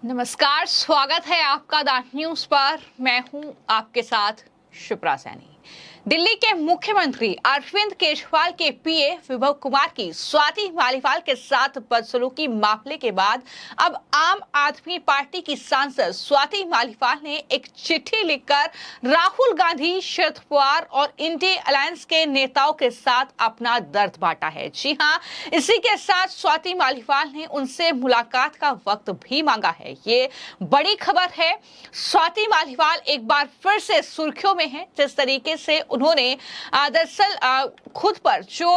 नमस्कार, स्वागत है आपका द न्यूज पर। मैं हूं आपके साथ शिप्रा सैनी। दिल्ली के मुख्यमंत्री अरविंद केजरीवाल के पीए विभव कुमार की स्वाति मालीवाल के साथ बदसलूकी मामले के बाद अब आम आदमी पार्टी की सांसद स्वाति मालीवाल ने एक चिट्ठी लिखकर राहुल गांधी, शरद पवार और इंडिया अलायंस के नेताओं के साथ अपना दर्द बांटा है। जी हां, इसी के साथ स्वाति मालीवाल ने उनसे मुलाकात का वक्त भी मांगा है। ये बड़ी खबर है। स्वाति मालीवाल एक बार फिर से सुर्खियों में है। जिस तरीके से उन्होंने दरअसल खुद पर जो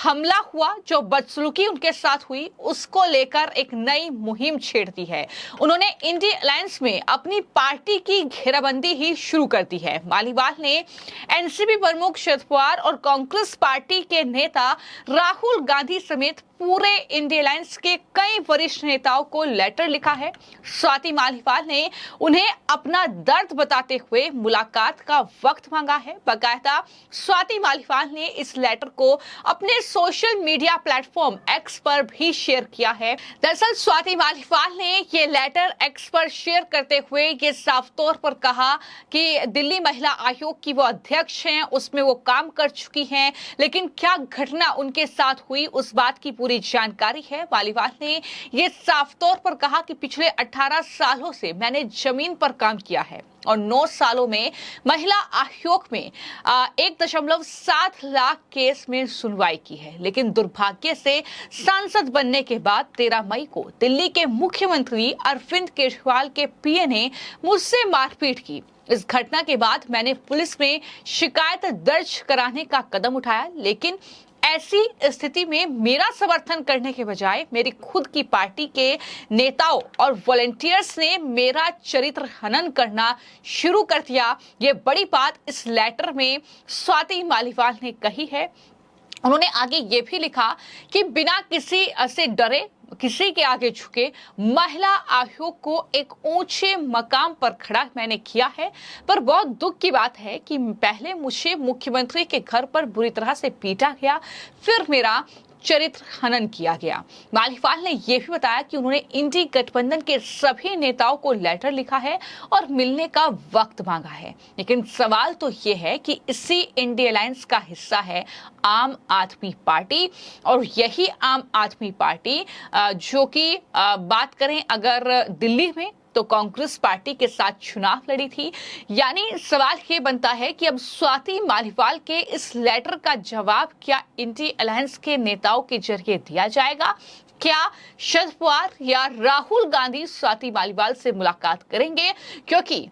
हमला हुआ, जो बदसलूकी उनके साथ हुई, उसको लेकर एक नई मुहिम छेड़ दी है। उन्होंने इंडिया अलायंस में अपनी पार्टी की घेराबंदी ही शुरू कर दी है। मालीवाल ने एनसीपी प्रमुख शरद पवार और कांग्रेस पार्टी के नेता राहुल गांधी समेत पूरे इंडिया अलायंस के कई वरिष्ठ नेताओं को लेटर लिखा है। स्वाति मालीवाल ने उन्हें अपना दर्द बताते हुए मुलाकात का वक्त मांगा है। बाकायदा स्वाति मालीवाल ने इस लेटर को अपने सोशल मीडिया प्लेटफॉर्म एक्स पर भी शेयर किया है। दरअसल स्वाति मालीवाल ने ये लेटर एक्स पर शेयर करते हुए ये साफ तौर पर कहा कि दिल्ली महिला आयोग की वो अध्यक्ष हैं, उसमें वो काम कर चुकी हैं, लेकिन क्या घटना उनके साथ हुई उस बात की पूरी जानकारी है। मालीवाल ने यह साफ तौर पर कहा कि पिछले 18 सालों से मैंने जमीन पर काम किया है और 9 सालों में महिला आयोग में 1.7 लाख केस में सुनवाई की है। लेकिन दुर्भाग्य से सांसद बनने के बाद 13 मई को दिल्ली के मुख्यमंत्री अरविंद केजरीवाल के पीए ने मुझसे मारपीट की। इस घटना के बाद मैंने पुलिस में शिकायत दर्ज कराने का कदम उठाया, लेकिन ऐसी स्थिति में मेरा समर्थन करने के बजाय मेरी खुद की पार्टी के नेताओं और वॉलंटियर्स ने मेरा चरित्र हनन करना शुरू कर दिया। ये बड़ी बात इस लेटर में स्वाति मालीवाल ने कही है। उन्होंने आगे ये भी लिखा कि बिना किसी से डरे, किसी के आगे झुके महिला आयोग को एक ऊंचे मकाम पर खड़ा मैंने किया है। पर बहुत दुख की बात है कि पहले मुझे मुख्यमंत्री के घर पर बुरी तरह से पीटा गया, फिर मेरा चरित्र हनन किया गया। मालीवाल ने यह भी बताया कि उन्होंने इंडी गठबंधन के सभी नेताओं को लेटर लिखा है और मिलने का वक्त मांगा है। लेकिन सवाल तो यह है कि इसी इंडिया अलायंस का हिस्सा है आम आदमी पार्टी, और यही आम आदमी पार्टी जो कि बात करें अगर दिल्ली में तो कांग्रेस पार्टी के साथ चुनाव लड़ी थी। यानी सवाल ये बनता है कि अब स्वाति मालीवाल के इस लेटर का जवाब क्या इंडिया अलायंस के नेताओं के जरिए दिया जाएगा? क्या शरद पवार या राहुल गांधी स्वाति मालीवाल से मुलाकात करेंगे? क्योंकि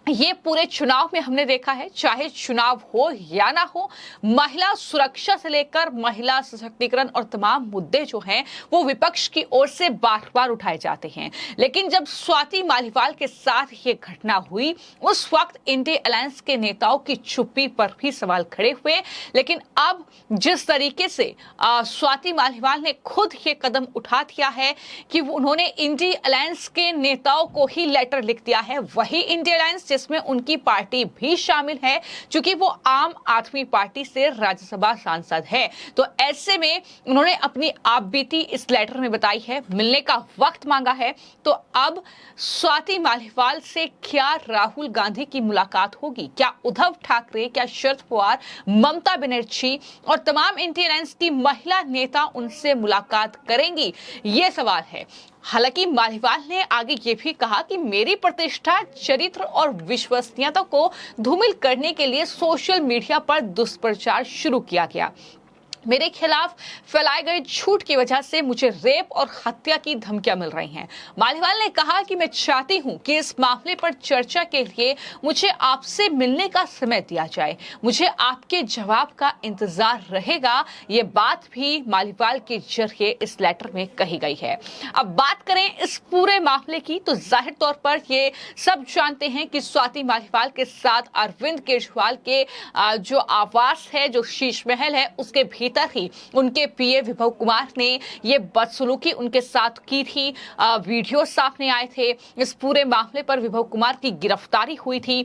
ये पूरे चुनाव में हमने देखा है, चाहे चुनाव हो या ना हो, महिला सुरक्षा से लेकर महिला सशक्तिकरण और तमाम मुद्दे जो हैं वो विपक्ष की ओर से बार बार उठाए जाते हैं। लेकिन जब स्वाति मालीवाल के साथ ये घटना हुई उस वक्त इंडिया अलायंस के नेताओं की चुप्पी पर भी सवाल खड़े हुए। लेकिन अब जिस तरीके से स्वाति मालीवाल ने खुद ये कदम उठा दिया है कि उन्होंने इंडिया अलायंस के नेताओं को ही लेटर लिख दिया है, वही इंडिया अलायंस जिसमें उनकी पार्टी भी शामिल है, क्योंकि वो आम आदमी पार्टी से राज्यसभा सांसद है। तो ऐसे में उन्होंने अपनी आपबीती इस लेटर में बताई है, मिलने का वक्त मांगा है। तो अब स्वाति मालीवाल से क्या राहुल गांधी की मुलाकात होगी? क्या उद्धव ठाकरे, क्या शरद पवार, ममता बनर्जी और तमाम इंडिया अलायंस की महिला नेता उनसे मुलाकात करेंगी? ये सवाल है। हालांकि मालीवाल ने आगे ये भी कहा कि मेरी प्रतिष्ठा, चरित्र और विश्वसनीयता को धूमिल करने के लिए सोशल मीडिया पर दुष्प्रचार शुरू किया गया। मेरे खिलाफ फैलाए गए झूठ की वजह से मुझे रेप और हत्या की धमकियां मिल रही हैं। मालीवाल ने कहा कि मैं चाहती हूं कि इस मामले पर चर्चा के लिए मुझे आपसे मिलने का समय दिया जाए। मुझे आपके जवाब का इंतजार रहेगा। ये बात भी मालीवाल के जरिए इस लेटर में कही गई है। अब बात करें इस पूरे मामले की तो जाहिर तौर पर ये सब जानते हैं कि स्वाति मालीवाल के साथ अरविंद केजरीवाल के जो आवास है, जो शीश महल है, उसके भीतर ही उनके पीए विभव कुमार ने ये बदसलूकी उनके साथ की थी। वीडियो सामने आए थे। इस पूरे मामले पर विभव कुमार की गिरफ्तारी हुई थी।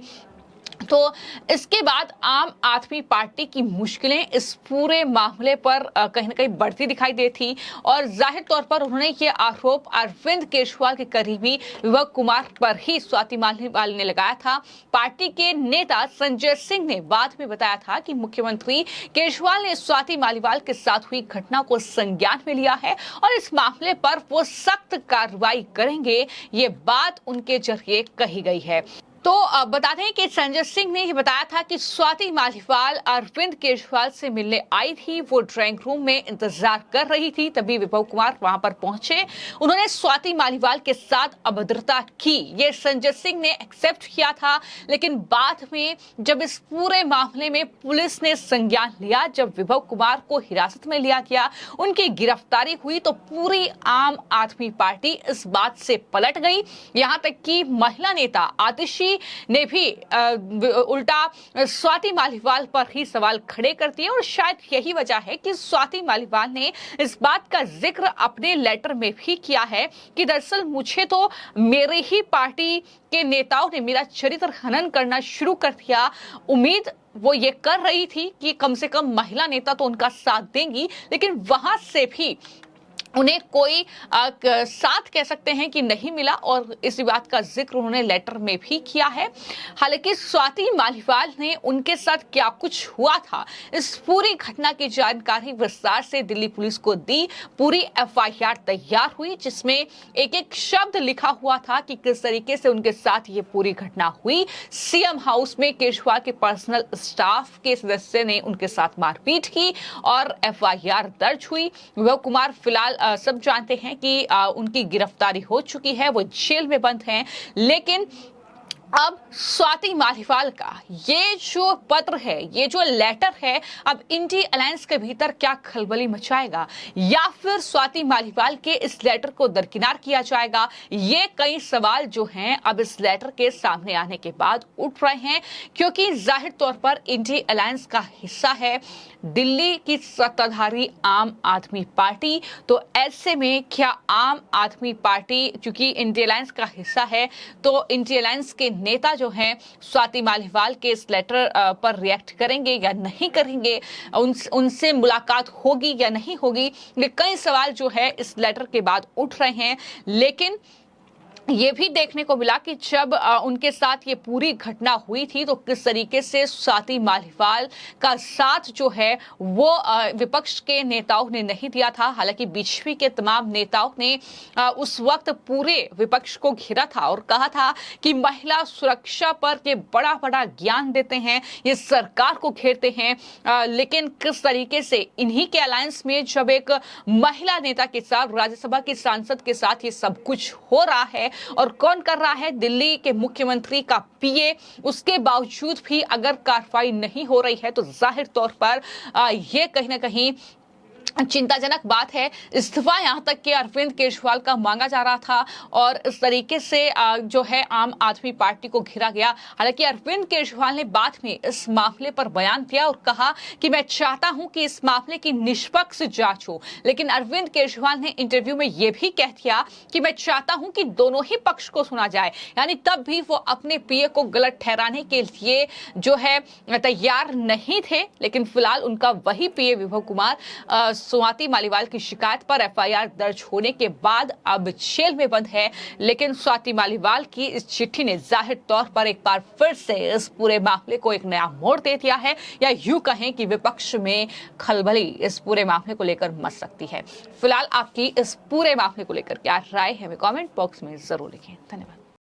तो इसके बाद आम आदमी पार्टी की मुश्किलें इस पूरे मामले पर कहीं ना कहीं बढ़ती दिखाई दी थी और जाहिर तौर पर उन्होंने ये आरोप अरविंद केजरीवाल के करीबी विभव कुमार पर ही स्वाति मालीवाल ने लगाया था। पार्टी के नेता संजय सिंह ने बाद में बताया था कि मुख्यमंत्री केजरीवाल ने स्वाति मालीवाल के साथ हुई घटना को संज्ञान में लिया है और इस मामले पर वो सख्त कार्रवाई करेंगे, ये बात उनके जरिए कही गई है। तो बता दें कि संजय सिंह ने ये बताया था कि स्वाति मालीवाल अरविंद केजरीवाल से मिलने आई थी। वो ड्राइंग रूम में इंतजार कर रही थी, तभी विभव कुमार वहां पर पहुंचे। उन्होंने स्वाति मालीवाल के साथ अभद्रता की, ये संजय सिंह ने एक्सेप्ट किया था। लेकिन बाद में जब इस पूरे मामले में पुलिस ने संज्ञान लिया, जब विभव कुमार को हिरासत में लिया गया, उनकी गिरफ्तारी हुई, तो पूरी आम आदमी पार्टी इस बात से पलट गई। यहां तक कि महिला नेता आतिशी ने भी उल्टा स्वाति मालीवाल पर ही सवाल खड़े कर दिए और शायद यही वजह है कि स्वाति मालीवाल ने इस बात का जिक्र अपने लेटर में भी किया है कि दरअसल मुझे तो मेरे ही पार्टी के नेताओं ने मेरा चरित्र हनन करना शुरू कर दिया। उम्मीद वो ये कर रही थी कि कम से कम महिला नेता तो उनका साथ देंगी, लेकिन वहां से भी उन्हें कोई साथ कह सकते हैं कि नहीं मिला और इसी बात का जिक्र उन्होंने लेटर में भी किया है। हालांकि स्वाति मालीवाल ने उनके साथ क्या कुछ हुआ था, इस पूरी घटना की जानकारी विस्तार से दिल्ली पुलिस को दी। पूरी एफआईआर तैयार हुई जिसमें एक एक शब्द लिखा हुआ था कि किस तरीके से उनके साथ ये पूरी घटना हुई। सीएम हाउस में केजरीवाल के पर्सनल स्टाफ के सदस्य ने उनके साथ मारपीट की और एफआईआर दर्ज हुई। विभव कुमार फिलहाल सब जानते हैं कि उनकी गिरफ्तारी हो चुकी है, वो जेल में बंद हैं। लेकिन अब स्वाति मालीवाल का ये जो पत्र है, ये जो लेटर है, अब इंडी अलायंस के भीतर क्या खलबली मचाएगा या फिर स्वाति मालीवाल के इस लेटर को दरकिनार किया जाएगा, ये कई सवाल जो हैं अब इस लेटर के सामने आने के बाद उठ रहे हैं। क्योंकि जाहिर तौर पर इंडी अलायंस का हिस्सा है दिल्ली की सत्ताधारी आम आदमी पार्टी, तो ऐसे में क्या आम आदमी पार्टी चूंकि इंडी अलायंस का हिस्सा है तो इंडी अलायंस के नेता जो हैं स्वाति मालीवाल के इस लेटर पर रिएक्ट करेंगे या नहीं करेंगे, उनसे मुलाकात होगी या नहीं होगी, ये कई सवाल जो है इस लेटर के बाद उठ रहे हैं। लेकिन ये भी देखने को मिला कि जब उनके साथ ये पूरी घटना हुई थी तो किस तरीके से स्वाति मालीवाल का साथ जो है वो विपक्ष के नेताओं ने नहीं दिया था। हालांकि बीजेपी के तमाम नेताओं ने उस वक्त पूरे विपक्ष को घेरा था और कहा था कि महिला सुरक्षा पर ये बड़ा बड़ा ज्ञान देते हैं, ये सरकार को घेरते हैं। लेकिन किस तरीके से इन्हीं के अलायंस में जब एक महिला नेता के साथ, राज्यसभा के सांसद के साथ ये सब कुछ हो रहा है और कौन कर रहा है, दिल्ली के मुख्यमंत्री का पीए, उसके बावजूद भी अगर कार्रवाई नहीं हो रही है तो जाहिर तौर पर यह कहीं ना कहीं चिंताजनक बात है। इस्तीफा यहां तक कि अरविंद केजरीवाल का मांगा जा रहा था और इस तरीके से जो है आम आदमी पार्टी को घेरा गया। हालांकि अरविंद केजरीवाल ने बाद में इस मामले पर बयान दिया और कहा कि मैं चाहता हूं कि इस मामले की निष्पक्ष जांच हो। लेकिन अरविंद केजरीवाल ने इंटरव्यू में यह भी कह दिया कि मैं चाहता हूं कि दोनों ही पक्ष को सुना जाए, यानी तब भी वो अपने पीए को गलत ठहराने के लिए जो है तैयार नहीं थे। लेकिन फिलहाल उनका वही पीए विभव कुमार स्वाति मालीवाल की शिकायत पर एफआईआर दर्ज होने के बाद अब जेल में बंद है। लेकिन स्वाति मालीवाल की इस चिट्ठी ने जाहिर तौर पर एक बार फिर से इस पूरे मामले को एक नया मोड़ दे दिया है, या यूं कहें कि विपक्ष में खलबली इस पूरे मामले को लेकर मच सकती है। फिलहाल आपकी इस पूरे मामले को लेकर क्या राय है, हमें कमेंट बॉक्स में जरूर लिखें। धन्यवाद।